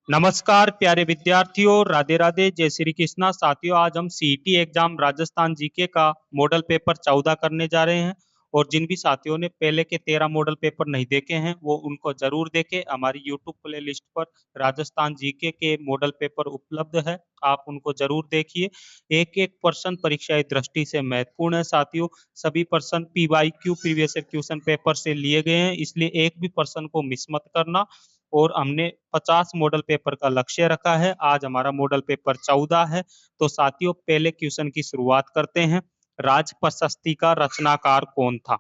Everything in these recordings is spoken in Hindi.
नमस्कार प्यारे विद्यार्थियों, राधे राधे, जय श्री कृष्णा। साथियों, आज हम सीईटी एग्जाम राजस्थान जीके का मॉडल पेपर 14 करने जा रहे हैं। और जिन भी साथियों ने पहले के 13 मॉडल पेपर नहीं देखे हैं वो उनको जरूर देखें। हमारी यूट्यूब प्ले लिस्ट पर राजस्थान जीके के मॉडल पेपर उपलब्ध है, आप उनको जरूर देखिए। एक एक प्रश्न परीक्षा की दृष्टि से महत्वपूर्ण है साथियों। सभी प्रश्न पीवाईक्यू प्रीवियस क्वेश्चन पेपर से लिए गए हैं, इसलिए एक भी प्रश्न को मिस मत करना। और हमने 50 मॉडल पेपर का लक्ष्य रखा है। आज हमारा मॉडल पेपर 14 है। तो साथियों, पहले क्वेश्चन की शुरुआत करते हैं। राज प्रशस्ति का रचनाकार कौन था?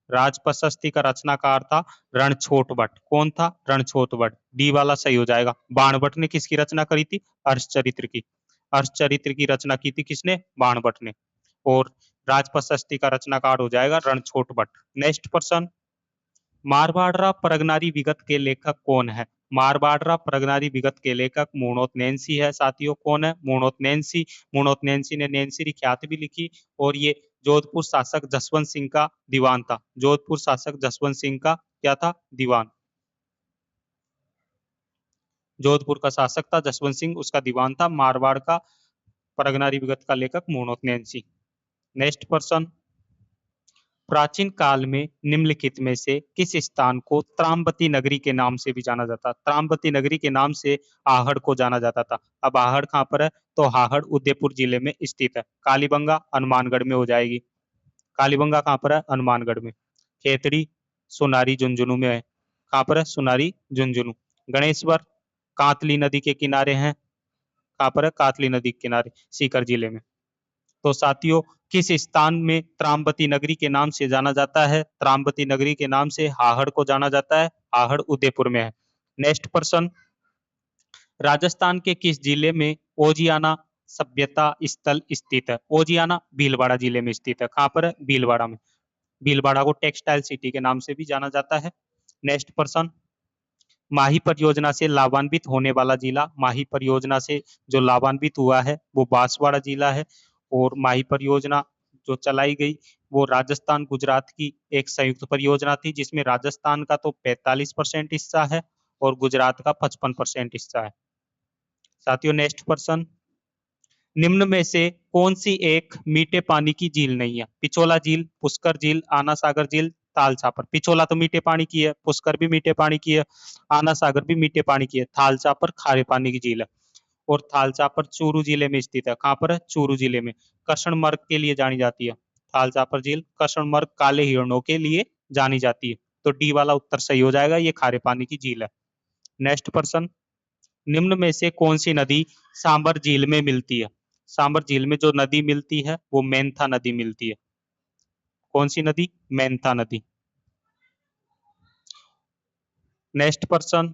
राज प्रशस्ति का रचनाकार था रणछोड़ भट्ट। कौन था? रणछोड़ भट्ट। डी वाला सही हो जाएगा। बाणभट्ट ने किसकी रचना करी थी? हर्षचरित्र की। हर्षचरित्र की रचना की थी किसने? बाणभट्ट ने। और राज प्रशस्ति का रचनाकार हो जाएगा रणछोड़ भट्ट। नेक्स्ट प्रश्न, मारवाड़ा परगनारी विगत के लेखक कौन है? मारवाड़ा परगनारी विगत के लेखक मूणोत नैंसी है साथियों। कौन है? मूणोत नैंसी। मूणोत नैंसी ने नैंसी ख्याति भी लिखी। और ये जोधपुर शासक जसवंत सिंह का दीवान था। जोधपुर शासक जसवंत सिंह का क्या था? दीवान। जोधपुर का शासक था जसवंत सिंह, उसका दीवान था। मारवाड़ का परगनारी विगत का लेखक मूणोत नैंसी। नेक्स्ट प्रश्न, प्राचीन काल में निम्नलिखित में से किस स्थान को त्राम्बती नगरी के नाम से भी जाना जाता? त्राम्बती नगरी के नाम से आहड़ को जाना जाता था। अब आहड़ कहाँ पर है? तो आहड़ उदयपुर जिले में स्थित है। कालीबंगा हनुमानगढ़ में हो जाएगी। कालीबंगा कहाँ पर है? हनुमानगढ़ में। खेतड़ी सोनारी झुंझुनू में है। कहाँ पर है? सोनारी झुंझुनू। गणेश्वर कातली नदी के किनारे हैं। कहाँ पर है? कातली नदी के किनारे, सीकर जिले में। तो साथियों, किस स्थान में त्राम्बती नगरी के नाम से जाना जाता है? त्राम्बती नगरी के नाम से आहड़ को जाना जाता है। आहड़ उदयपुर में है। नेक्स्ट प्रश्न, राजस्थान के किस जिले में ओजियाना सभ्यता स्थल स्थित है? ओजियाना भीलवाड़ा जिले में स्थित है। कहाँ पर है? भीलवाड़ा में। भीलवाड़ा को टेक्सटाइल सिटी के नाम से भी जाना जाता है। नेक्स्ट प्रश्न, माही परियोजना से लाभान्वित होने वाला जिला। माही परियोजना से जो लाभान्वित हुआ है वो बांसवाड़ा जिला है। और माही परियोजना जो चलाई गई वो राजस्थान गुजरात की एक संयुक्त परियोजना थी, जिसमें राजस्थान का तो 45% हिस्सा है और गुजरात का 55% हिस्सा है। साथियों, नेक्स्ट प्रश्न, निम्न में से कौन सी एक मीठे पानी की झील नहीं है? पिछोला झील, पुष्कर झील, आना सागर झील, थाल छापर। पिछोला तो मीठे पानी की है, पुष्कर भी मीठे पानी की है, आना सागर भी मीठे पानी की है, थाल छापर खारे पानी की झील है। और थाल छापर चूरू जिले में स्थित है। कहाँ पर है? चूरू जिले में। कृष्णमर्ग के लिए जानी जाती है थाल छापर झील। कृष्णमर्ग काले हिरणों के लिए जानी जाती है। तो डी वाला उत्तर सही हो जाएगा, ये खारे पानी की झील है। नेक्स्ट प्रश्न, निम्न में से कौन सी नदी सांबर झील में मिलती है? सांबर झील में जो नदी मिलती है वो मेंथा नदी मिलती है। कौन सी नदी? मेंथा नदी। नेक्स्ट प्रश्न,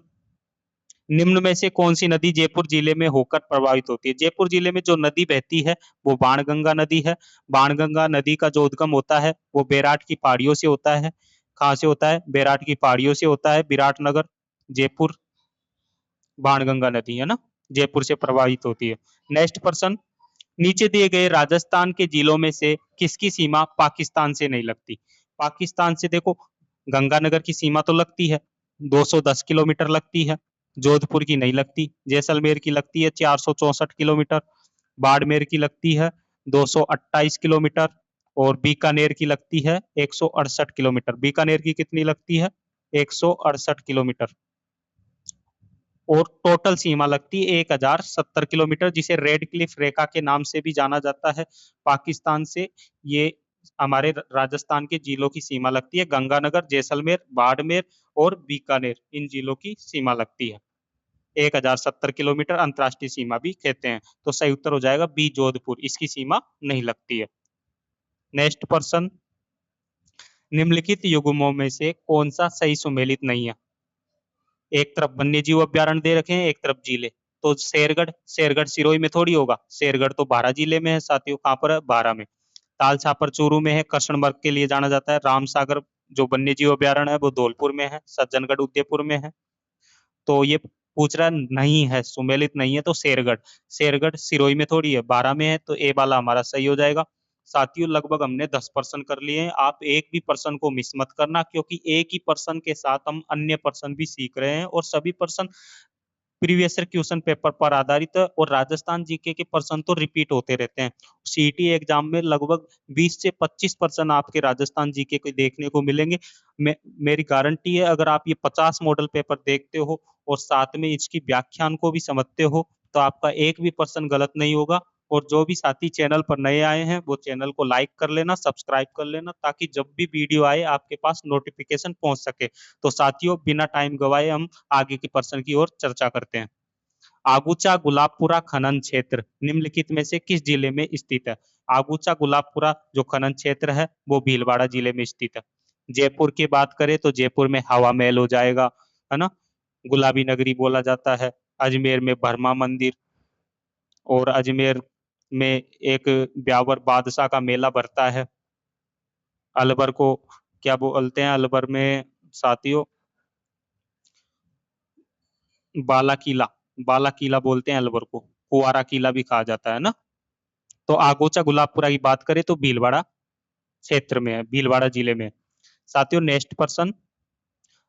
निम्न में से कौन सी नदी जयपुर जिले में होकर प्रभावित होती है? जयपुर जिले में जो नदी बहती है वो बाणगंगा नदी है। बाणगंगा नदी का जो उद्गम होता है वो बैराट की पहाड़ियों से होता है। कहाँ से होता है? बैराट की पहाड़ियों से होता है। विराटनगर, जयपुर, बाणगंगा नदी है ना, जयपुर से प्रभावित होती है। नेक्स्ट प्रश्न, नीचे दिए गए राजस्थान के जिलों में से किसकी सीमा पाकिस्तान से नहीं लगती? पाकिस्तान से देखो, गंगानगर की सीमा तो लगती है, 210 किलोमीटर लगती है। जोधपुर की नहीं लगती। जैसलमेर की लगती है 464 किलोमीटर। बाड़मेर की लगती है 228 किलोमीटर। और बीकानेर की लगती है 168 किलोमीटर। बीकानेर की कितनी लगती है? 168 किलोमीटर। और टोटल सीमा लगती है 1070 किलोमीटर, जिसे रेड क्लिफ रेखा के नाम से भी जाना जाता है। पाकिस्तान से ये हमारे राजस्थान के जिलों की सीमा लगती है। गंगानगर, जैसलमेर, बाड़मेर और बीकानेर, इन जिलों की सीमा लगती है। 1070 किलोमीटर अंतरराष्ट्रीय सीमा भी कहते हैं। तो सही उत्तर हो जाएगा बी, जोधपुर, इसकी सीमा नहीं लगती है। नेक्स्ट प्रश्न, निम्नलिखित युग्मों में से कौन सा सही सुमेलित नहीं है? एक तरफ वन्य जीव अभ्यारण्य दे रखे हैं, एक तरफ जिले। तो शेरगढ़, शेरगढ़ सिरोही में थोड़ी होगा। शेरगढ़ तो बारां जिले में है साथियों। कहाँ पर है? बारां में। ताल छापर चूरू में है। कृष्णमर्ग के लिए जाना जाता है। रामसागर जो वन्य जीव अभ्यारण्य है वो धौलपुर में है। सज्जनगढ़ उदयपुर में है। तो ये पूछ रहा नहीं है, सुमेलित नहीं है, तो शेरगढ़। शेरगढ़ सिरोही में थोड़ी है, बारां में है। तो ए वाला हमारा सही हो जाएगा। साथियों, लगभग हमने 10 प्रश्न कर लिए हैं। आप एक भी प्रश्न को मिस मत करना, क्योंकि एक ही प्रश्न के साथ हम अन्य प्रश्न भी सीख रहे हैं और सभी प्रश्न प्रीवियस ईयर क्वेश्चन पेपर पर आधारित है और राजस्थान जीके के प्रश्न तो रिपीट होते रहते हैं। सीईटी एग्जाम में लगभग 20 से 25 प्रश्न आपके राजस्थान जीके को देखने को मिलेंगे। मेरी गारंटी है, अगर आप ये 50 मॉडल पेपर देखते हो और साथ में इसकी व्याख्यान को भी समझते हो तो आपका एक भी प्रश्न गलत नहीं होगा। और जो भी साथी चैनल पर नए आए हैं वो चैनल को लाइक कर लेना, सब्सक्राइब कर लेना, ताकि जब भी वीडियो आए आपके पास नोटिफिकेशन पहुंच सके। तो साथियों, बिना टाइम गवाए हम आगे के प्रश्न की ओर चर्चा करते हैं। आगुचा गुलाबपुरा खनन क्षेत्र निम्नलिखित में से किस जिले में स्थित है? आगुचा गुलाबपुरा जो खनन क्षेत्र है वो भीलवाड़ा जिले में स्थित है। जयपुर की बात करें तो जयपुर में हवा महल हो जाएगा, है ना, गुलाबी नगरी बोला जाता है। अजमेर में बर्मा मंदिर, और अजमेर में एक ब्यावर बादशाह का मेला भरता है। अलवर को क्या बोलते हैं? अलवर में साथियों बाला किला, बाला किला बोलते हैं अलवर को, कुआरा किला भी कहा जाता है ना। तो आगोचा गुलाबपुरा की बात करें तो भीलवाड़ा क्षेत्र में है, भीलवाड़ा जिले में। साथियों नेक्स्ट प्रश्न,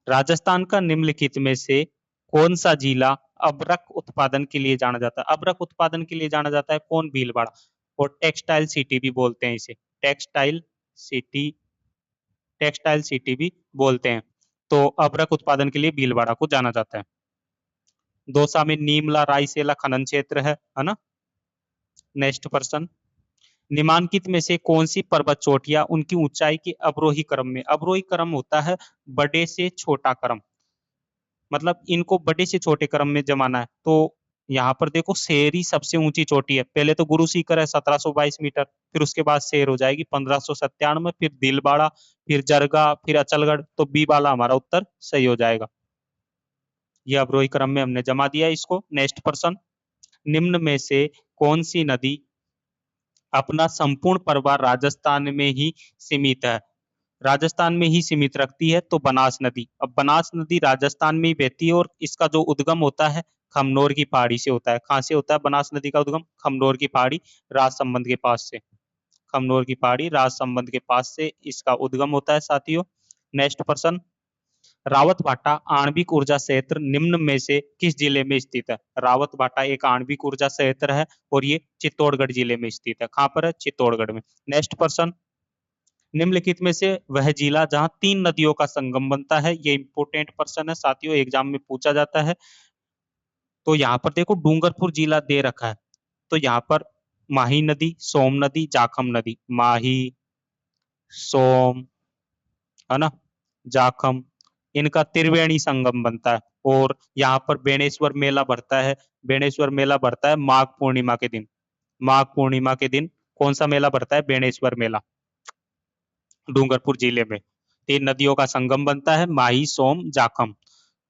राजस्थान का निम्नलिखित में से कौन सा जिला अबरक उत्पादन के लिए जाना जाता है? अबरक उत्पादन के लिए जाना जाता है कौन? भीलवाड़ा। और टेक्सटाइल सिटी भी बोलते हैं इसे, टेक्सटाइल सिटी, टेक्सटाइल सिटी भी बोलते हैं। तो अबरक उत्पादन के लिए भीलवाड़ा को जाना जाता है। दौसा में नीमला रायसेला खनन क्षेत्र है ना। नेक्स्ट प्रश्न, निम्नलिखित में से कौन सी पर्वत चोटियां उनकी ऊंचाई के अवरोही क्रम में, अवरोही क्रम होता है बड़े से छोटा क्रम, मतलब इनको बड़े से छोटे क्रम में जमाना है। तो यहाँ पर देखो शेरी सबसे ऊंची चोटी है, पहले तो गुरु सीकर है 1722 मीटर, फिर उसके बाद शेर हो जाएगी 1597, फिर दिलवाड़ा, फिर जरगा, फिर अचलगढ़। तो बी वाला हमारा उत्तर सही हो जाएगा। यह अवरोही क्रम में हमने जमा दिया इसको। नेक्स्ट प्रश्न, निम्न में से कौन सी नदी अपना संपूर्ण प्रवाह राजस्थान में ही सीमित है? राजस्थान में ही सीमित रखती है तो बनास नदी। अब बनास नदी राजस्थान में ही बहती है और इसका जो उद्गम होता है खमनोर की पहाड़ी से होता है। कहां से होता है बनास नदी का उद्गम? खमनोर की पहाड़ी राजसमंद के पास से, खमनोर की पहाड़ी राजसमंद के पास से इसका उद्गम होता है साथियों। नेक्स्ट प्रश्न, रावत भाटा आणविक ऊर्जा संयंत्र निम्न में से किस जिले में स्थित है? रावत भाटा एक आणविक ऊर्जा संयंत्र है और ये चित्तौड़गढ़ जिले में स्थित है। कहां पर है? चित्तौड़गढ़ में। नेक्स्ट प्रश्न, निम्नलिखित में से वह जिला जहां 3 नदियों का संगम बनता है, ये इंपोर्टेंट प्रश्न है साथियों, एग्जाम में पूछा जाता है। तो यहाँ पर देखो डूंगरपुर जिला दे रखा है, तो यहाँ पर माही नदी, सोम नदी, जाखम नदी, माही, सोम, है ना, जाखम, इनका त्रिवेणी संगम बनता है। और यहाँ पर बेणेश्वर मेला भरता है, बेणेश्वर मेला भरता है माघ पूर्णिमा के दिन। माघ पूर्णिमा के दिन कौन सा मेला भरता है? बेणेश्वर मेला, डूंगरपुर जिले में। 3 नदियों का संगम बनता है, माही, सोम, जाखम।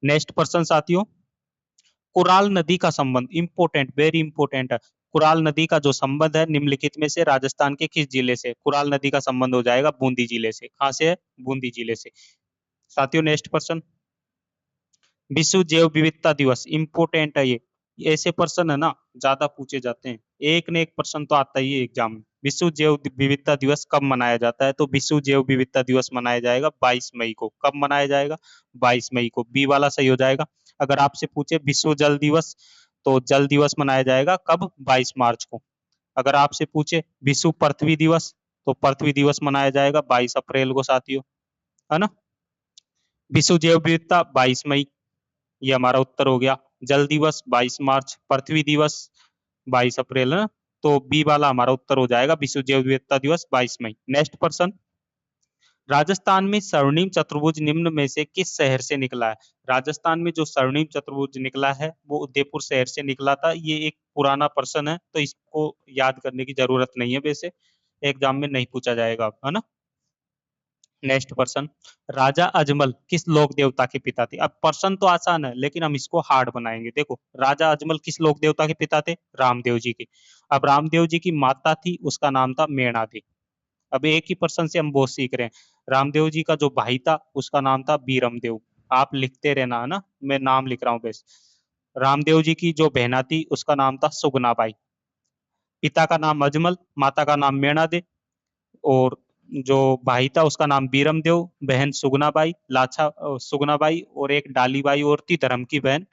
नेक्स्ट प्रश्न साथियों, कुराल नदी का संबंध, इंपोर्टेंट, वेरी इंपोर्टेंट है। कुराल नदी का जो संबंध है निम्नलिखित में से राजस्थान के किस जिले से? कुराल नदी का संबंध हो जाएगा बूंदी जिले से। कहां से है? बूंदी जिले से। साथियों नेक्स्ट प्रश्न, विश्व जैव विविधता दिवस, इंपोर्टेंट है ये, ऐसे प्रश्न है ना ज्यादा पूछे जाते हैं, एक न एक प्रश्न तो आता ही है एग्जाम में। विश्व जैव विविधता दिवस कब मनाया जाता है? तो विश्व जैव विविधता दिवस मनाया जाएगा 22 मई को। कब मनाया जाएगा? 22 मई को। बी वाला सही हो जाएगा। अगर आपसे पूछे विश्व जल दिवस, तो जल दिवस मनाया जाएगा कब? 22 मार्च को। अगर आपसे पूछे विश्व पृथ्वी दिवस, तो पृथ्वी दिवस मनाया जाएगा 22 अप्रैल को साथियों, है ना। विश्व जैव विविधता 22 मई, ये हमारा उत्तर हो गया। जल दिवस 22 मार्च, पृथ्वी दिवस 22 अप्रैल, है ना। तो बी वाला हमारा उत्तर हो जाएगा विश्व जैव विविधता दिवस 22 मई। नेक्स्ट प्रश्न, राजस्थान में स्वर्णिम चतुर्भुज निम्न में से किस शहर से निकला है? राजस्थान में जो स्वर्णिम चतुर्भुज निकला है वो उदयपुर शहर से निकला था। ये एक पुराना प्रश्न है तो इसको याद करने की जरूरत नहीं है, वैसे एग्जाम में नहीं पूछा जाएगा, है ना। नेक्स्ट प्रश्न, राजा अजमल किस लोक देवता के पिता थे? अब प्रश्न तो आसान है लेकिन हम इसको हार्ड बनाएंगे। देखो राजा अजमल किस लोक देवता के पिता थे? रामदेव जी के। अब रामदेव जी की माता थी, उसका नाम था मेणादेवी। अब एक ही प्रश्न से हम बहुत सीख रहे हैं। रामदेव जी का जो भाई था उसका नाम था बीरमदेव। आप लिखते रहना, है ना, मैं नाम लिख रहा हूँ बस। रामदेव जी की जो बहना थी उसका नाम था सुगनाबाई। पिता का नाम अजमल, माता का नाम मेणादे, और जो भाई था उसका नाम बीरमदेव, बहन सुगनाबाई, लाछा सुगनाबाई, और एक डालीबाई और थी धर्म की बहन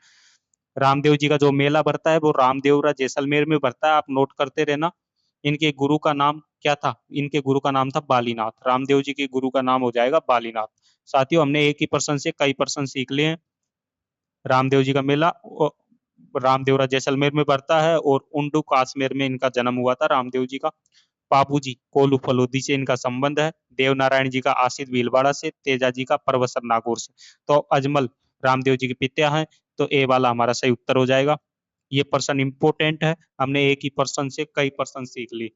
रामदेव जी का जो मेला भरता है वो रामदेवरा जैसलमेर में भरता है, आप नोट करते रहना। इनके गुरु का नाम क्या था? इनके गुरु का नाम था बालीनाथ। रामदेव जी के गुरु का नाम हो जाएगा बालीनाथ। साथियों, हमने एक ही पर्सन से कई पर्सन सीख लिए हैं। रामदेव जी का मेला रामदेवरा जैसलमेर में भरता है, और उंडू काश्मीर में इनका जन्म हुआ था रामदेव जी का। बाबूजी कोलू फलोदी से इनका संबंध है। देवनारायण जी का आसित भीलवाड़ा से, तेजा जी का परवसर नागौर से। तो अजमल रामदेव जी के पिता हैं, तो ए वाला हमारा सही उत्तर हो जाएगा। ये पर्सन इंपोर्टेंट है, हमने एक ही पर्सन से कई पर्सन सीख ली।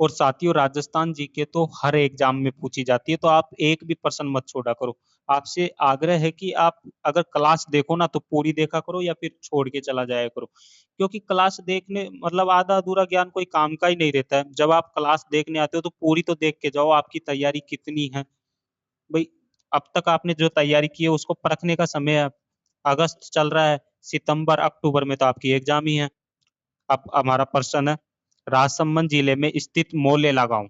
और साथियों, राजस्थान जीके तो हर एग्जाम में पूछी जाती है, तो आप एक भी पर्सन मत छोड़ा करो। आपसे आग्रह है कि आप अगर क्लास देखो ना तो पूरी देखा करो, या फिर छोड़ के चला जाया करो, क्योंकि क्लास देखने मतलब आधा अधूरा ज्ञान कोई काम का ही नहीं रहता है। जब आप क्लास देखने आते हो तो पूरी तो देख के जाओ, आपकी तैयारी कितनी है भाई। अब तक आपने जो तैयारी की है उसको परखने का समय है। अगस्त चल रहा है, सितंबर अक्टूबर में तो आपकी एग्जाम ही है। अब हमारा प्रश्न है, राजसमंद जिले में स्थित मोलेला गांव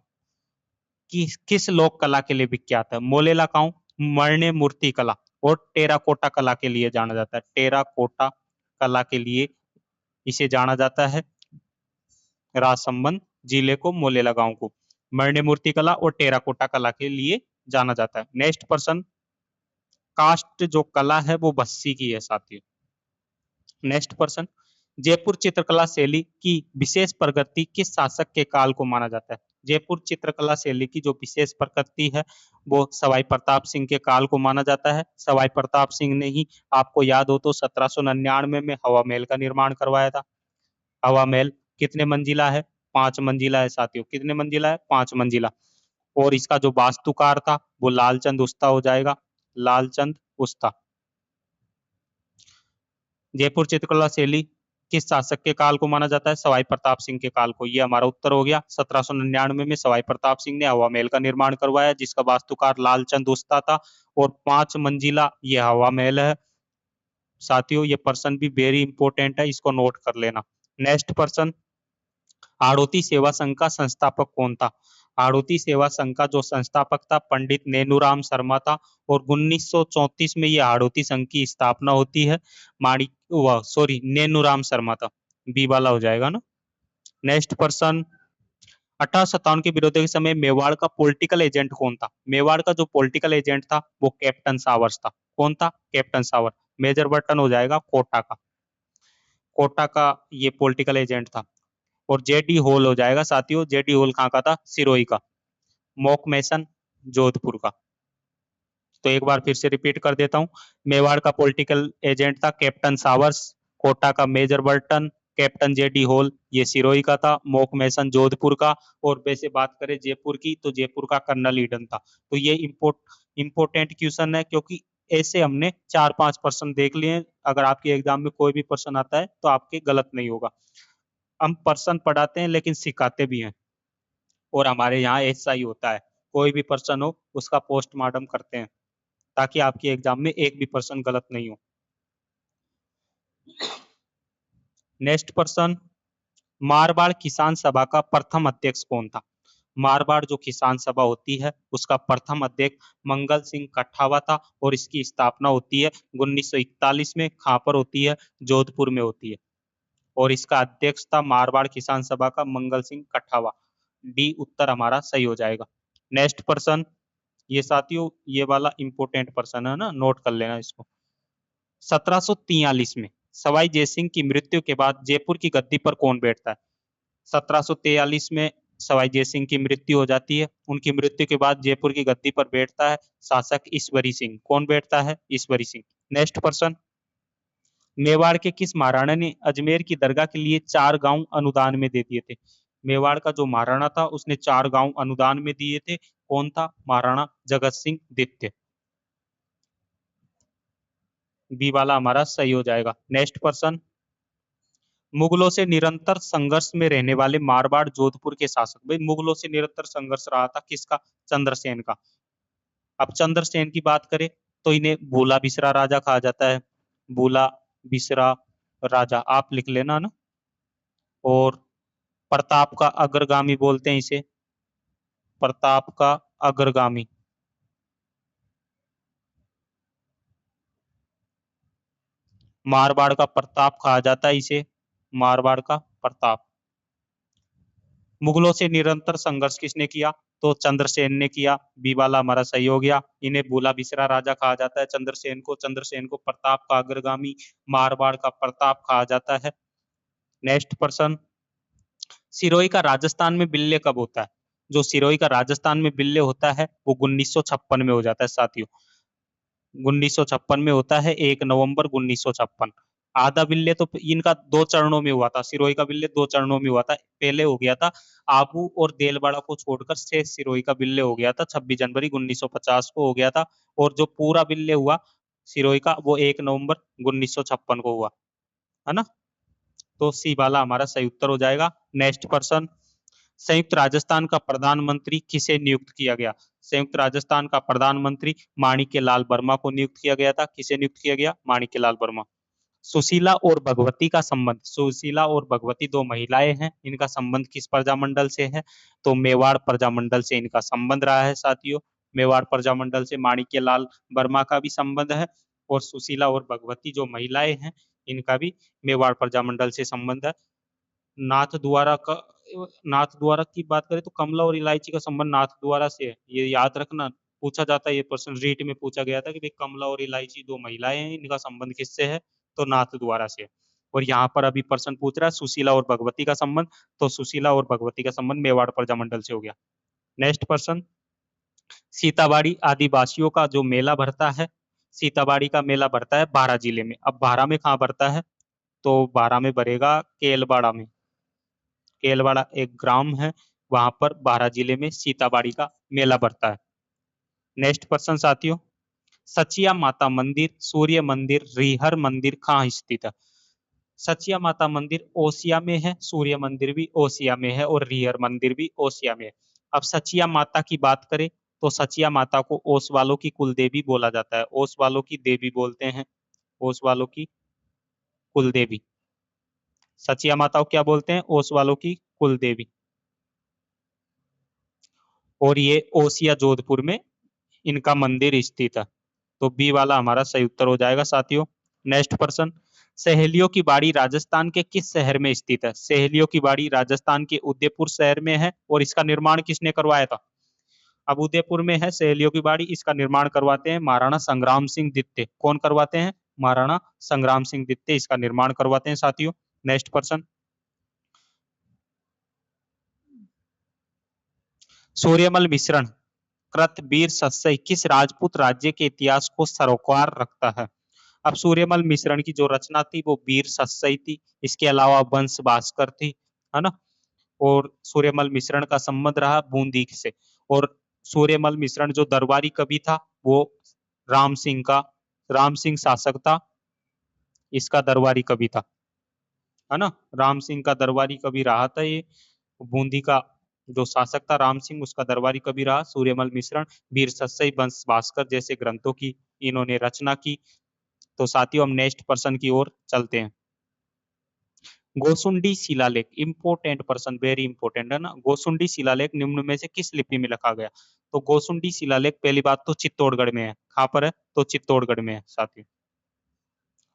किस लोक कला के लिए विख्यात है? मोलेला गांव मरने मूर्ति कला और टेराकोटा कला के लिए जाना जाता है। टेराकोटा कला के लिए इसे जाना जाता है, राजसमंद जिले को, मोलेला गांव को मरने मूर्ति कला और टेराकोटा कला के लिए जाना जाता है। नेक्स्ट पर्सन, कास्ट जो कला है वो बस्सी की है साथियों। नेक्स्ट पर्सन, जयपुर चित्रकला शैली की विशेष प्रगति किस शासक के काल को माना जाता है? जयपुर चित्रकला शैली की जो विशेष प्रगति है वो सवाई प्रताप सिंह के काल को माना जाता है। सवाई प्रताप सिंह ने ही, आपको याद हो तो, 1799 में हवा महल का निर्माण करवाया था। हवा महल कितने मंजिला है? 5 मंजिला है साथियों। कितने मंजिला है? 5 मंजिला। और इसका जो वास्तुकार था वो लालचंद उस्ता हो जाएगा, लालचंद उस्ता। जयपुर चित्रकला शैली किस शासक के काल को माना जाता है? सवाई प्रताप सिंह के काल को। ये हमारा उत्तर हो गया। 1799 में सवाई प्रताप सिंह ने हवा महल का निर्माण करवाया, जिसका वास्तुकार लालचंद उस्ता था, और 5 मंजिला ये हवा महल है। साथियों, ये पर्सन भी वेरी इंपॉर्टेंट है, इसको नोट कर लेना। नेक्स्ट पर्सन, आड़ोती सेवा संघ का संस्थापक कौन था? आड़ोती सेवा संघ का जो संस्थापक था पंडित नेनूराम शर्मा था, और 1934 में ये आड़ोती संघ की स्थापना होती है। माणिक सॉरी, नेनूराम शर्मा था, बी वाला हो जाएगा ना। नेक्स्ट पर्सन, 1857 के विरोध के समय मेवाड़ का पॉलिटिकल एजेंट कौन था? मेवाड़ का जो पॉलिटिकल एजेंट था वो कैप्टन सावर्स था। कौन था? कैप्टन सावर। मेजर बर्टन हो जाएगा कोटा का। कोटा का ये पॉलिटिकल एजेंट था। और जेडी होल हो जाएगा साथियों। जेडी होल कहाँ का था? सिरोही का। मॉक मैसन जोधपुर का। तो एक बार फिर से रिपीट कर देता हूँ। मेवाड़ का पॉलिटिकल एजेंट था कैप्टन सावर्स, कोटा का major Burton, captain J D Hall ये सिरोही का था, मॉक मैसन जोधपुर का, और वैसे बात करें जयपुर की तो जयपुर का कर्नल ईडन था। तो ये इम्पोर्टेंट क्वेश्चन है, क्योंकि ऐसे हमने 4-5 पर्सन देख लिए। अगर आपके एग्जाम में कोई भी पर्सन आता है तो आपके गलत नहीं होगा। हम पर्सन पढ़ाते हैं लेकिन सिखाते भी हैं, और हमारे यहाँ ऐसा ही होता है। कोई भी पर्सन हो उसका पोस्टमार्टम करते हैं, ताकि आपके एग्जाम में एक भी पर्सन गलत नहीं हो। नेक्स्ट पर्सन, मारवाड़ किसान सभा का प्रथम अध्यक्ष कौन था? मारवाड़ जो किसान सभा होती है उसका प्रथम अध्यक्ष मंगल सिंह कठावा था, और इसकी स्थापना होती है 1941 में। कहाँ पर होती है? जोधपुर में होती है। और इसका अध्यक्ष था मारवाड़ किसान सभा का मंगल सिंह कठावा। डी उत्तर हमारा सही हो जाएगा। नेक्स्ट पर्सन, ये साथियों ये वाला इंपोर्टेंट पर्सन है ना, नोट कर लेना इसको। 1743 में सवाई जयसिंह की मृत्यु के बाद जयपुर की गद्दी पर कौन बैठता है? 1743 में सवाई जयसिंह की मृत्यु हो जाती है। उनकी मृत्यु के बाद जयपुर की गद्दी पर बैठता है शासक ईश्वरी सिंह। कौन बैठता है? ईश्वरी सिंह। नेक्स्ट पर्सन, मेवाड़ के किस महाराणा ने अजमेर की दरगाह के लिए 4 गांव अनुदान में दे दिए थे? मेवाड़ का जो महाराणा था उसने 4 गांव अनुदान में दिए थे। कौन था? महाराणा जगत सिंह द्वितीय। बी वाला हमारा सही हो जाएगा। नेक्स्ट पर्सन, मुगलों से निरंतर संघर्ष में रहने वाले मारवाड़ जोधपुर के शासक। भाई मुगलों से निरंतर संघर्ष रहा था किसका? चंद्रसेन का। अब चंद्रसेन की बात करें तो इन्हें भूला बिसरा राजा कहा जाता है। भूला बिसरा राजा आप लिख लेना ना। और प्रताप का अग्रगामी बोलते हैं इसे, प्रताप का अग्रगामी। मारवाड़ का प्रताप कहा जाता है इसे, मारवाड़ का प्रताप। मुगलों से निरंतर संघर्ष किसने किया? तो चंद्रसेन ने किया। बीबाला हमारा सही हो गया। इन्हें भूला बिसरा राजा कहा जाता है चंद्रसेन को। चंद्रसेन को प्रताप का अग्रगामी, मारवाड़ का प्रताप कहा जाता है। नेक्स्ट पर्सन, सिरोही का राजस्थान में विलय कब होता है? जो सिरोही का राजस्थान में विलय होता है वो 1956 में हो जाता है साथियों। 1956 में होता है, 1 नवंबर 1956। आधा विलय तो इनका 2 चरणों में हुआ था, सिरोही का विलय 2 चरणों में हुआ था। पहले हो गया था आबू और देलवाड़ा को छोड़कर शेष सिरोही का विलय हो गया था 26 जनवरी 1950 को हो गया था। और जो पूरा विलय हुआ सिरोही का वो 1 नवंबर 1956 को हुआ, है ना। तो सी वाला हमारा सही उत्तर हो जाएगा। नेक्स्ट पर्सन, संयुक्त राजस्थान का प्रधानमंत्री किसे नियुक्त किया गया? संयुक्त राजस्थान का प्रधानमंत्री माणिक्यलाल वर्मा को नियुक्त किया गया था। किसे नियुक्त किया गया? माणिक्यलाल वर्मा। सुशीला और भगवती का संबंध, सुशीला और भगवती दो महिलाएं हैं, इनका संबंध किस प्रजामंडल से है? तो मेवाड़ प्रजामंडल से इनका संबंध रहा है साथियों। मेवाड़ प्रजामंडल से माणिक्यलाल वर्मा का भी संबंध है और सुशीला और भगवती जो महिलाएं हैं इनका भी मेवाड़ प्रजामंडल से संबंध है। नाथ द्वारा का, नाथ द्वारा की बात करें तो कमला और इलायची का संबंध नाथ द्वारा से है, ये याद रखना। पूछा जाता है, ये प्रश्न रीट में पूछा गया था कि भाई कमला और इलायची दो महिलाएं हैं, इनका संबंध किससे है? तो नाथ द्वारा से। और यहाँ पर अभी प्रश्न पूछ रहा है सुशीला और भगवती का संबंध, तो सुशीला और भगवती का संबंध मेवाड़ प्रजामंडल से हो गया। नेक्स्ट पर्सन, सीताबाड़ी आदिवासियों का जो मेला भरता है, सीताबाड़ी का मेला भरता है बारां जिले में। अब बारां में कहाँ भरता है? तो बारां में भरेगा केलवाड़ा में। केलवाड़ा एक ग्राम है, वहां पर बारां जिले में सीताबाड़ी का मेला भरता है। नेक्स्ट पर्सन साथियों, सचिया माता मंदिर, सूर्य मंदिर, रिहर मंदिर कहाँ स्थित है? सचिया माता मंदिर ओसिया में है, सूर्य मंदिर भी ओसिया में है और रिहर मंदिर भी ओसिया में है। अब सचिया माता की बात करें तो सचिया माता को ओस वालों की कुल देवी बोला जाता है, ओस वालों की देवी बोलते हैं, ओस वालों की कुल देवी। सचिया माता को क्या बोलते हैं? ओस वालों की कुल देवी। और ये ओसिया जोधपुर में इनका मंदिर स्थित है। तो बी वाला हमारा सही उत्तर हो जाएगा साथियों। नेक्स्ट पर्सन, सहेलियों की बाड़ी राजस्थान के किस शहर में स्थित है? सहेलियों की बाड़ी राजस्थान के उदयपुर शहर में है और इसका निर्माण किसने करवाया था? अब उदयपुर में है सहेलियों की बाड़ी, इसका निर्माण करवाते हैं महाराणा संग्राम सिंह द्वितीय। कौन करवाते हैं? महाराणा संग्राम सिंह द्वितीय इसका निर्माण करवाते हैं साथियों। नेक्स्ट पर्सन, सूर्यमल मिश्रण कृत वीर सत्सई किस राजपूत राज्य के इतिहास को सरोकार रखता है? अब सूर्यमल मिश्रण की जो रचना थी वो वीर सत्सई थी, इसके अलावा वंश भास्कर थी, है ना। और सूर्यमल मिश्रण का संबंध रहा बूंदी से। और सूर्यमल मिश्रण जो दरबारी कवि था वो राम सिंह का, राम सिंह शासक था, इसका दरबारी कवि था, है ना। राम सिंह का दरबारी कवि रहा था ये। बूंदी का जो शासक था राम सिंह, उसका दरबारी कवि रहा सूर्यमल मिश्रण। वीर सत्सई, वंश भास्कर जैसे ग्रंथों की इन्होंने रचना की। तो साथियों हम नेक्स्ट पर्सन की ओर चलते हैं। गोसुंडी शिलालेख, इंपोर्टेंट पर्सन, वेरी इंपोर्टेंट है ना। गोसुंडी शिलालेख निम्न में से किस लिपि में लिखा गया? तो गोसुंडी शिलालेख पहली बात तो चित्तौड़गढ़ में है। कहाँ पर है? तो चित्तौड़गढ़ में है साथियों।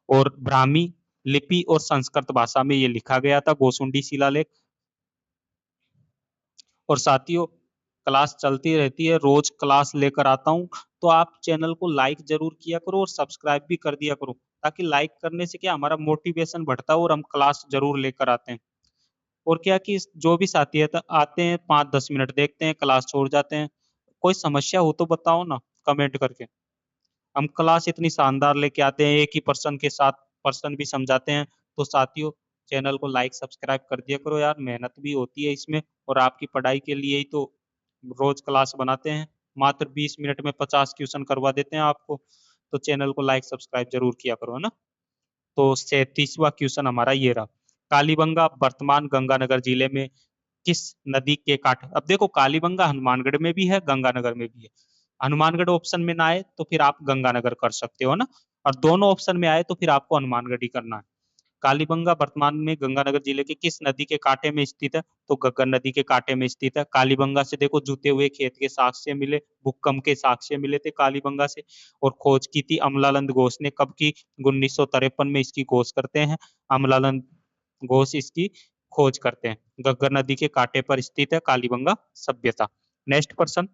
और ब्राह्मी लिपि और संस्कृत भाषा में ये लिखा गया था गोसुंडी शिलालेख। और साथियों क्लास चलती रहती है, रोज क्लास लेकर आता हूँ, तो आप चैनल को लाइक जरूर किया करो और सब्सक्राइब भी कर दिया करो, ताकि लाइक करने से क्या हमारा मोटिवेशन बढ़ता है और हम क्लास जरूर लेकर आते हैं। और क्या कि जो भी साथी है आते हैं 5-10 मिनट देखते हैं, क्लास छोड़ जाते हैं। कोई समस्या हो तो बताओ ना कमेंट करके। हम क्लास इतनी शानदार लेके आते हैं, एक ही पर्सन के साथ पर्सन भी समझाते हैं। तो साथियों चैनल को लाइक सब्सक्राइब कर दिया करो यार, मेहनत भी होती है इसमें और आपकी पढ़ाई के लिए ही तो रोज क्लास बनाते हैं। मात्र 20 मिनट में 50 क्वेश्चन करवा देते हैं आपको। तो चैनल को लाइक सब्सक्राइब जरूर किया करो, है ना। तो 37वां क्वेश्चन हमारा ये रहा, कालीबंगा वर्तमान गंगानगर जिले में किस नदी के काट? अब देखो कालीबंगा हनुमानगढ़ में भी है, गंगानगर में भी है। हनुमानगढ़ ऑप्शन में ना आए तो फिर आप गंगानगर कर सकते हो ना, और दोनों ऑप्शन में आए तो फिर आपको हनुमानगढ़ ही करना है। कालीबंगा वर्तमान में गंगानगर जिले के किस नदी के कांटे में स्थित है? तो गग्गर नदी के कांटे में स्थित है। कालीबंगा से देखो जूते हुए खेत के साक्ष्य मिले, भूकंप के साक्ष्य मिले थे कालीबंगा से। और खोज की थी अमलानंद घोष ने, कब की? 1953 में इसकी खोज करते हैं अमलानंद घोष, इसकी खोज करते हैं। गग्गर नदी के कांटे पर स्थित है कालीबंगा सभ्यता। नेक्स्ट पर्सन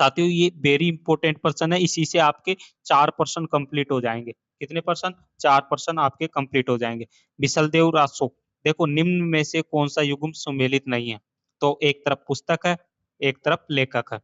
साथियों, ये वेरी इंपॉर्टेंट पर्सन है, इसी से आपके 4% कंप्लीट हो जाएंगे। कितने पर्सन? 4% आपके कंप्लीट हो जाएंगे। बिसलदेव रासो, देखो निम्न में से कौन सा युग्म सुमेलित नहीं है? तो एक तरफ पुस्तक है, एक तरफ लेखक है।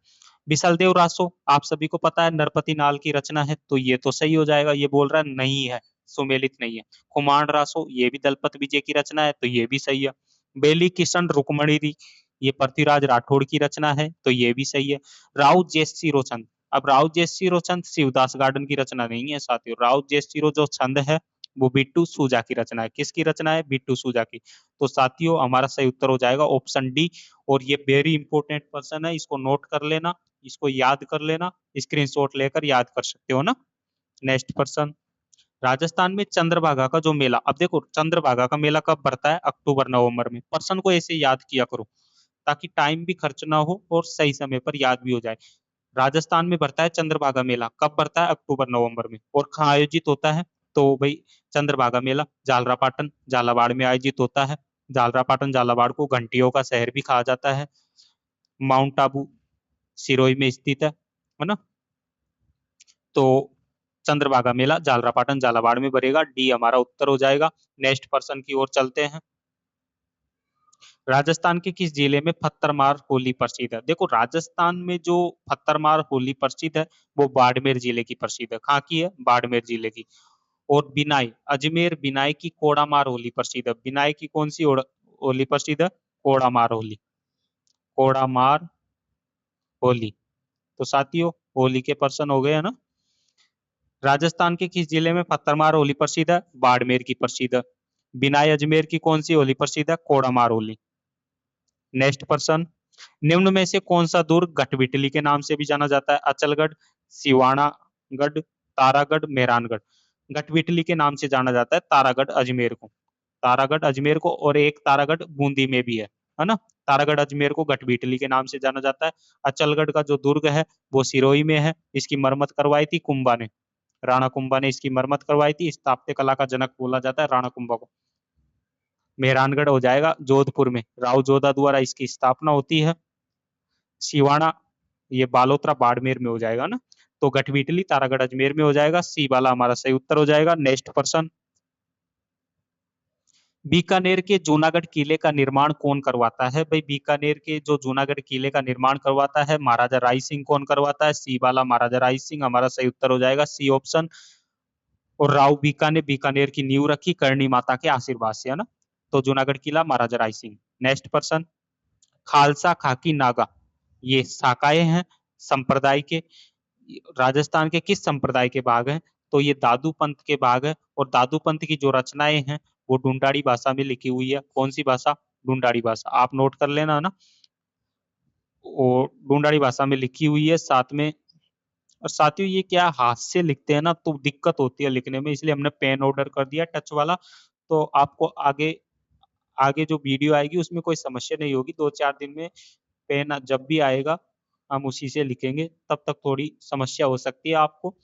बिसलदेव रासो आप सभी को पता है नरपति नाल की रचना है, तो ये तो सही हो जाएगा। ये बोल रहा है नहीं है, सुमेलित नहीं है। खुमान रासो ये भी दलपत विजय की रचना है, तो ये भी सही है। बेली किशन रुक्मणी ये पृथ्वीराज राठौड़ की रचना है, तो ये भी सही है। राउत जयसिरो छंद, अब राउत जयसिरो छंद शिवदास गार्डन की रचना नहीं है साथियों। राउत जयसिरो जो छंद है वो बिट्टू सूजा की रचना है। किसकी रचना है? बिट्टू सूजा की। तो साथियों हमारा सही उत्तर हो जाएगा ऑप्शन डी। और ये वेरी इंपॉर्टेंट पर्सन है, इसको नोट कर लेना, इसको याद कर लेना, स्क्रीनशॉट लेकर याद कर सकते हो ना। नेक्स्ट पर्सन, राजस्थान में चंद्रभागा का जो मेला, अब देखो चंद्रभागा का मेला कब पड़ता है? अक्टूबर नवंबर में। पर्सन को ऐसे याद किया करो ताकि टाइम भी खर्च ना हो और सही समय पर याद भी हो जाए। राजस्थान में बढ़ता है चंद्रभागा मेला, कब बढ़ता है? अक्टूबर नवंबर में। और कहाँ आयोजित होता है? तो भाई चंद्रभागा मेला झालरापाटन झालावाड़ में आयोजित होता है। झालरापाटन झालावाड़ को घंटियों का शहर भी कहा जाता है। माउंट आबू सिरोही में स्थित है ना। तो चंद्रभागा मेला झालरापाटन झालावाड़ में भरेगा, डी हमारा उत्तर हो जाएगा। नेक्स्ट पर्सन की ओर चलते हैं। राजस्थान के किस जिले में पत्थरमार होली प्रसिद्ध है? देखो राजस्थान में जो पत्थरमार होली प्रसिद्ध है वो बाड़मेर जिले की प्रसिद्ध है। कहाँ की है? बाड़मेर जिले की। और बिनाई अजमेर बिनाई की कोड़ामार होली प्रसिद्ध है। बिनाई की कौन सी होली प्रसिद्ध है? कोड़ामार होली। कोड़ामार होली। तो साथियों होली के पर्सन हो गए है ना। राजस्थान के किस जिले में पत्थरमार होली प्रसिद्ध है? बाड़मेर की प्रसिद्ध है। बिनाई अजमेर की कौन सी होली प्रसिद्ध है? कोड़ामार होली। नेक्स्ट पर्सन, निम्न में से कौन सा दुर्ग गठबिटली के नाम से भी जाना जाता है? अचलगढ़, सिवानागढ़, तारागढ़, मेहरानगढ़। गठबिटली के नाम से जाना जाता है तारागढ़ अजमेर को। तारागढ़ अजमेर को, और एक तारागढ़ बूंदी में भी है ना। तारागढ़ अजमेर को गठबिटली के नाम से जाना जाता है। अचलगढ़ का जो दुर्ग है वो सिरोही में है। इसकी मरम्मत करवाई थी कुंभा ने, राणा कुंभा ने इसकी मरम्मत करवाई थी। स्थापत्य कला का जनक बोला जाता है राणा कुंभा को। मेहरानगढ़ हो जाएगा जोधपुर में, राव जोधा द्वारा इसकी स्थापना होती है। सिवाना ये बालोतरा बाड़मेर में हो जाएगा ना। तो गठबिटली तारागढ़ अजमेर में हो जाएगा, सी वाला हमारा सही उत्तर हो जाएगा। नेक्स्ट पर्सन, बीकानेर के जूनागढ़ किले का निर्माण कौन करवाता है? भाई बीकानेर के जो जूनागढ़ किले का निर्माण करवाता है महाराजा राय सिंह। कौन करवाता है? सी वाला महाराजा राय सिंह हमारा सही उत्तर हो जाएगा, सी ऑप्शन। और राव बीका ने बीकानेर की नींव रखी करणी माता के आशीर्वाद से, है ना। तो जूनागढ़ किला महाराजा राय सिंह। नेक्स्ट पर्सन, खालसा खाकी नागा ये शाखाएं हैं संप्रदाय के, राजस्थान के किस संप्रदाय के भाग हैं? तो ये दादू पंथ के भाग है। और दादू पंथ की जो रचनाएं हैं वो ढूंढाड़ी भाषा में लिखी हुई है। कौन सी भाषा? ढूंढाड़ी भाषा, आप नोट कर लेना ना। और ढूंढाड़ी भाषा में लिखी हुई है साथ में। और साथियों ये क्या हाथ से लिखते हैं ना तो दिक्कत होती है लिखने में, इसलिए हमने पेन ऑर्डर कर दिया टच वाला। तो आपको आगे आगे जो वीडियो आएगी उसमें कोई समस्या नहीं होगी। 2-4 दिन में पेन जब भी आएगा हम उसी से लिखेंगे, तब तक थोड़ी समस्या हो सकती है आपको।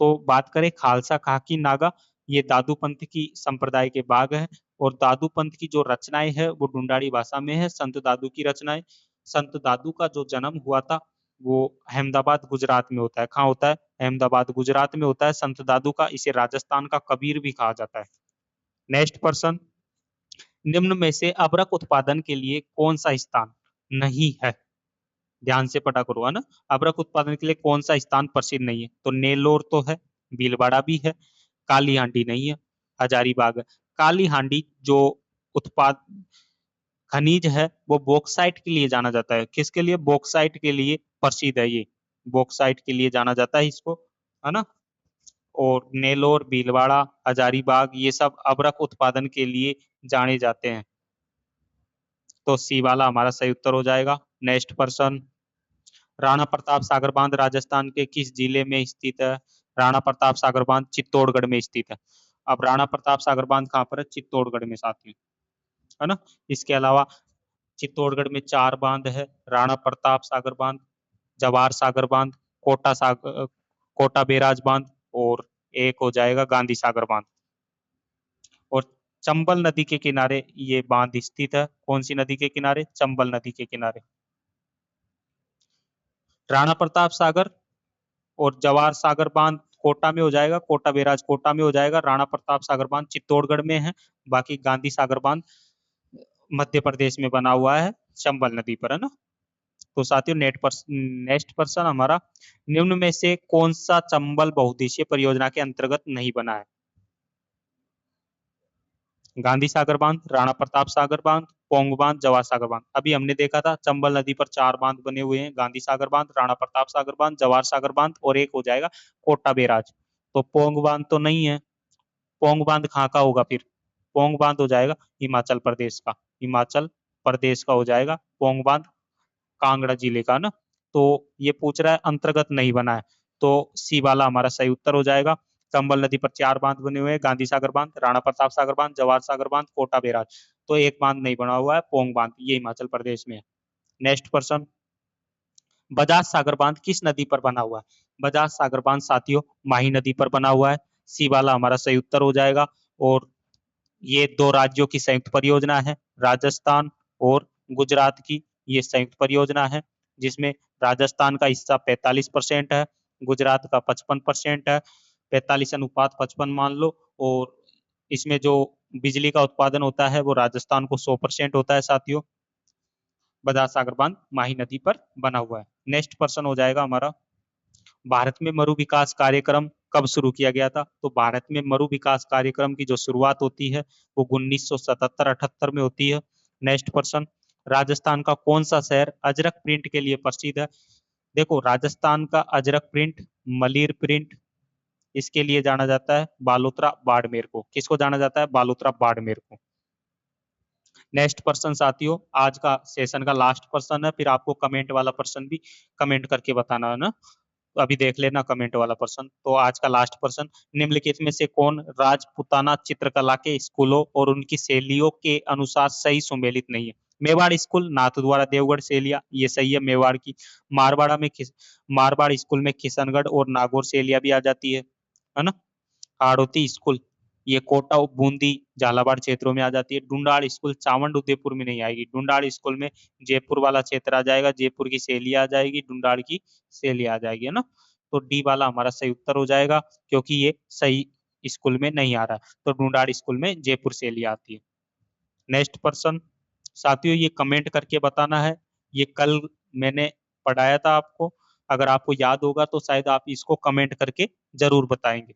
तो बात करें खालसा खाकी नागा, ये दादू पंथ की संप्रदाय के भाग है। और दादू पंथ की जो रचनाएं है वो ढूंढाड़ी भाषा में है, संत दादू की रचनाएं। संत दादू का जो जन्म हुआ था वो अहमदाबाद गुजरात में होता है। कहाँ होता है? अहमदाबाद गुजरात में होता है संत दादू का। इसे राजस्थान का कबीर भी कहा जाता है। नेक्स्ट पर्सन, निम्न में से अबरक उत्पादन के लिए कौन सा स्थान नहीं है? ध्यान से पता करो, है ना। अबरक उत्पादन के लिए कौन सा स्थान प्रसिद्ध नहीं है? तो नेलोर तो है, भीलवाड़ा भी है, काली हांडी नहीं है, हजारीबाग है। काली हांडी जो उत्पाद खनिज है वो बॉक्साइट के लिए जाना जाता है। किसके लिए? बॉक्साइट के लिए प्रसिद्ध है ये, बॉक्साइट के लिए जाना जाता है इसको, है ना। और नेलोर, भीलवाड़ा, हजारीबाग ये सब अबरक उत्पादन के लिए जाने जाते हैं। तो सी वाला हमारा सही उत्तर हो जाएगा। नेक्स्ट पर्सन, राणा प्रताप सागर बांध राजस्थान के किस जिले में स्थित है? राणा प्रताप सागर बांध चित्तौड़गढ़ में स्थित है। अब राणा प्रताप सागर बांध कहाँ पर है? चित्तौड़गढ़ में साथियों, है ना। इसके अलावा चित्तौड़गढ़ में 4 बांध है, राणा प्रताप सागर बांध, जवाहर सागर बांध, कोटा बैराज बांध और एक हो जाएगा गांधी सागर बांध। और चंबल नदी के किनारे ये बांध स्थित है। कौन सी नदी के किनारे? चंबल नदी के किनारे। राणा प्रताप सागर और जवाहर सागर बांध कोटा में हो जाएगा, कोटा बैराज कोटा में हो जाएगा, राणा प्रताप सागर बांध चित्तौड़गढ़ में है, बाकी गांधी सागर बांध मध्य प्रदेश में बना हुआ है, चंबल नदी पर, है ना। तो साथियों नेक्स्ट पर्सन हमारा, निम्न में से कौन सा चंबल बहुउद्देशीय परियोजना के अंतर्गत नहीं बना है? गांधी सागर बांध, राणा प्रताप सागर बांध, पोंग बांध, जवाहर सागर बांध। अभी हमने देखा था चंबल नदी पर 4 बांध बने हुए हैं, गांधी सागर बांध, राणा प्रताप सागर बांध, जवाहर सागर बांध और एक हो जाएगा कोटा बैराज। तो पोंग बांध तो नहीं है। पोंग बांध कहाँ का होगा फिर? पोंग बांध हो जाएगा हिमाचल प्रदेश का, हिमाचल प्रदेश का हो जाएगा पोंग बांध, कांगड़ा जिले का ना। तो ये पूछ रहा है अंतर्गत नहीं बना है, तो सी वाला हमारा सही उत्तर हो जाएगा। चंबल नदी पर 4 बांध बने हुए हैं, गांधी सागर बांध, राणा प्रताप सागर बांध, जवाहर सागर बांध, कोटा बैराज। तो एक बांध नहीं बना हुआ है, पोंग बांध, ये हिमाचल प्रदेश में है। नेक्स्ट पर्सन, बजाज सागर बांध किस नदी पर बना हुआ है? बजाज सागर बांध साथियों माही नदी पर बना हुआ है, सी वाला हमारा सही उत्तर हो जाएगा। और ये 2 राज्यों की संयुक्त परियोजना है, राजस्थान और गुजरात की ये संयुक्त परियोजना है, जिसमें राजस्थान का हिस्सा 45% है, गुजरात का 55% है। 45:55 मान लो। और इसमें जो बिजली का उत्पादन होता है वो राजस्थान को 100% होता है साथियों। बजाज सागर बांध माही नदी पर बना हुआ है। नेक्स्ट पर्सन हो जाएगा हमारा, भारत में मरु विकास कार्यक्रम कब शुरू किया गया था? तो भारत में मरु विकास कार्यक्रम की जो शुरुआत होती है वो 1977-78 में होती है। नेक्स्ट पर्सन, राजस्थान का कौन सा शहर अजरक प्रिंट के लिए प्रसिद्ध है? देखो राजस्थान का अजरक प्रिंट, मलिर प्रिंट, इसके लिए जाना जाता है बालोतरा बाड़मेर को। किसको जाना जाता है? बालोतरा बाड़मेर को। नेक्स्ट पर्सन साथियों, आज का सेशन का लास्ट पर्सन है, फिर आपको कमेंट वाला पर्सन भी कमेंट करके बताना है ना। तो अभी देख लेना कमेंट वाला पर्सन। तो आज का लास्ट पर्सन, निम्नलिखित में से कौन राजपुताना चित्रकला के स्कूलों और उनकी शैलियों के अनुसार सही सुमेलित नहीं है? मेवाड़ स्कूल, नाथद्वारा देवगढ़ शैलियां, ये सही है मेवाड़ की। मारवाड़ स्कूल में किशनगढ़ और नागौर शैलियां भी आ जाती है ना। हाड़ौती स्कूल ये कोटा, बूंदी, झालावाड़ क्षेत्रों में आ जाती है। डुंडाड़ स्कूल चावंड उदयपुर में नहीं आएगी। डुंडाड़ स्कूल में जयपुर वाला क्षेत्र आ जाएगा, जयपुर की शैली आ जाएगी, डुंडाड़ की शैली आ जाएगी, है ना। तो डी वाला हमारा सही उत्तर हो जाएगा, क्योंकि ये सही स्कूल में नहीं आ रहा, तो डुंडाड़ स्कूल में जयपुर शैली आती है। नेक्स्ट पर्सन साथियों, ये कमेंट करके बताना है, ये कल मैंने पढ़ाया था आपको, अगर आपको याद होगा तो शायद आप इसको कमेंट करके जरूर बताएंगे।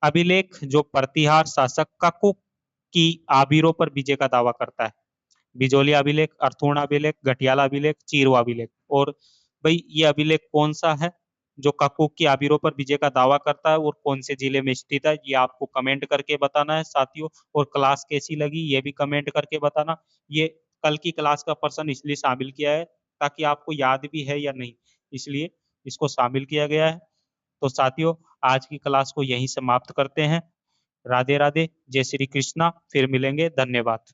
अभिलेख जो प्रतिहार शासक काकू की आबिरों पर विजय का दावा करता है? बिजोली अभिलेख, अर्थूण अभिलेख, गठियाला अभिलेख, चीरवा अभिलेख। और भाई ये अभिलेख कौन सा है जो काकूक की आबिरों पर विजय का दावा करता है और कौन से जिले में स्थित है, ये आपको कमेंट करके बताना है साथियों। और क्लास कैसी लगी ये भी कमेंट करके बताना। ये कल की क्लास का पर्सन इसलिए शामिल किया है ताकि आपको याद भी है या नहीं, इसलिए इसको शामिल किया गया है। तो साथियों आज की क्लास को यहीं समाप्त करते हैं। राधे राधे, जय श्री कृष्णा, फिर मिलेंगे, धन्यवाद।